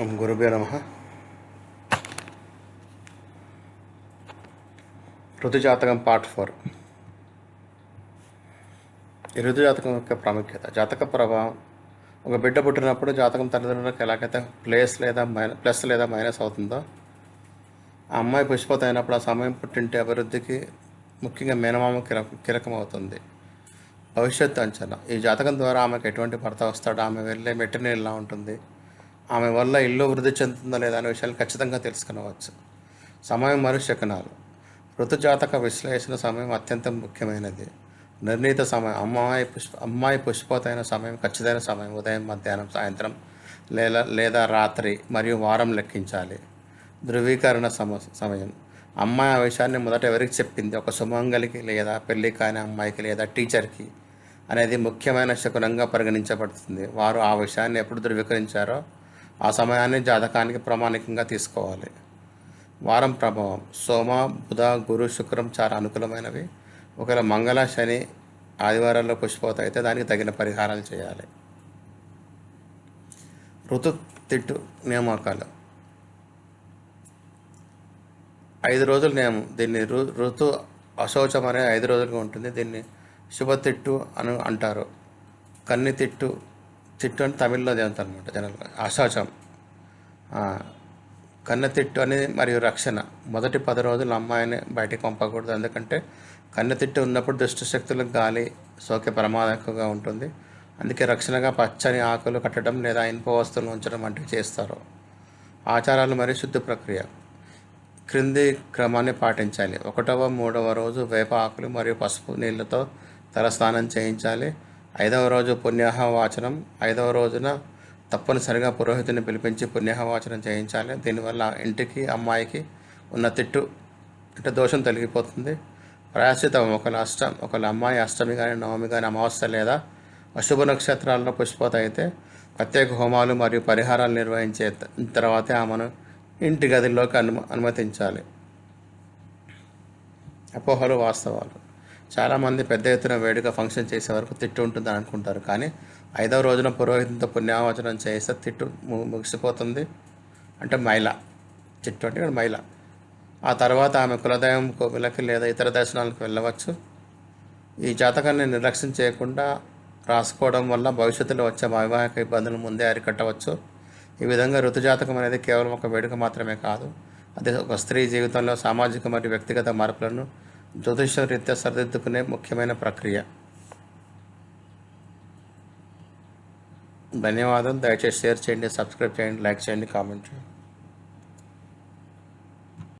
ఓం గురుభ్యో నమః. ఋతుజాతకం పార్ట్ 4. ఈ ఋతుజాతకం యొక్క ప్రాముఖ్యత. జాతక ప్రభావం. ఒక బిడ్డ పుట్టినప్పుడు జాతకం తల్లిదండ్రులకు ఎలాగైతే ప్లస్ లేదా మైనస్ అవుతుందో, ఆ అమ్మాయి పుష్పత అయినప్పుడు ఆ సమయం పుట్టింటి అభివృద్ధికి ముఖ్యంగా మేనమామ కీలకం అవుతుంది. భవిష్యత్తు అంచనా. ఈ జాతకం ద్వారా ఆమెకు ఎటువంటి భర్త వస్తాడు, ఆమె వెళ్ళే మెట్టిని ఎలా ఉంటుంది, ఆమె వల్ల ఇల్లు వృద్ధి చెందుతుందా లేదా అనే విషయాలు ఖచ్చితంగా తెలుసుకునవచ్చు. సమయం మరియు శకునాలు. ఋతుజాతక విశ్లేషణ సమయం అత్యంత ముఖ్యమైనది. నిర్ణీత సమయం. అమ్మాయి పుష్పత అయిన సమయం ఖచ్చితమైన సమయం. ఉదయం, మధ్యాహ్నం, సాయంత్రం లేదా రాత్రి మరియు వారం లెక్కించాలి. ధృవీకరణ సమయం. అమ్మాయి ఆ విషయాన్ని మొదట ఎవరికి చెప్పింది, ఒక సుమంగలికి లేదా పెళ్లి కాని అమ్మాయికి లేదా టీచర్కి అనేది ముఖ్యమైన శకునంగా పరిగణించబడుతుంది. వారు ఆ విషయాన్ని ఎప్పుడు ధృవీకరించారో ఆ సమయాన్ని జాతకానికి ప్రామాణికంగా తీసుకోవాలి. వారం ప్రభావం. సోమ, బుధ, గురు, శుక్రం చాలా అనుకూలమైనవి. ఒకవేళ మంగళ, శని, ఆదివారాల్లో పుష్పవత అయితే దానికి తగిన పరిహారాలు చేయాలి. ఋతు తిట్టు నియామకాలు. 5 రోజుల నియమం. దీన్ని ఋతు అశౌచం అనే 5 రోజులుగా ఉంటుంది. దీన్ని శుభతిట్టు అని అంటారు. కన్ని తిట్టు అని తమిళ్లో అంటారు అనమాట. జనరల్గా అశౌచం, కన్నెతిట్టు అని మరియు రక్షణ. మొదటి 10 రోజులు అమ్మాయిని బయటికి పంపకూడదు. ఎందుకంటే కన్నెతిట్టు ఉన్నప్పుడు దుష్ట శక్తులకు గాలి సోకే ప్రమాదం ఎక్కువగా ఉంటుంది. అందుకే రక్షణగా పచ్చని ఆకులు కట్టడం లేదా ఇనుప వస్తువులు ఉంచడం వంటివి చేస్తారు. ఆచారాలు మరియు శుద్ధి ప్రక్రియ. క్రింది క్రమాన్ని పాటించాలి. 1వ, 3వ రోజు వేప ఆకులు మరియు పసుపు నీళ్ళతో తలస్నానం చేయించాలి. 5వ రోజు పుణ్యాహవాచనం. 5వ రోజున తప్పనిసరిగా పురోహితుని పిలిపించి పుణ్యాహవాచనం చేయించాలి. దీనివల్ల ఇంటికి, అమ్మాయికి ఉన్న తిట్టు అంటే దోషం తొలగిపోతుంది. ప్రాయశ్చితం. ఒకవేళ అమ్మాయి అష్టమి కానీ, నవమి కానీ, అమావాస్య లేదా అశుభ నక్షత్రాల్లో పుష్పత అయితే ప్రత్యేక హోమాలు మరియు పరిహారాలు నిర్వహించే తర్వాతే ఆమెను ఇంటి గదిలోకి అనుమతించాలి. అపోహలు, వాస్తవాలు. చాలామంది పెద్ద ఎత్తున వేడుక ఫంక్షన్ చేసే వరకు తిట్టు ఉంటుందని అనుకుంటారు. కానీ 5వ రోజున పురోహితునితో పుణ్యావచనం చేస్తే తిట్టు ముగిసిపోతుంది. అంటే తిట్టు అంటే మైల. ఆ తర్వాత ఆమె కులదైవం కోవిలకి లేదా ఇతర దర్శనాలకు వెళ్ళవచ్చు. ఈ జాతకాన్ని నిర్లక్ష్యం చేయకుండా రాసుకోవడం వల్ల భవిష్యత్తులో వచ్చే వైవాహిక ఇబ్బందులు ముందే అరికట్టవచ్చు. ఈ విధంగా ఋతుజాతకం అనేది కేవలం ఒక వేడుక మాత్రమే కాదు, అది ఒక స్త్రీ జీవితంలో సామాజిక మరియు వ్యక్తిగత మార్పులను జ్యోతిష రీత్యా సరిదిద్దుకునే ముఖ్యమైన ప్రక్రియ. ధన్యవాదాలు. దయచేసి షేర్ చేయండి, సబ్స్క్రైబ్ చేయండి, లైక్ చేయండి, కామెంట్ చేయండి.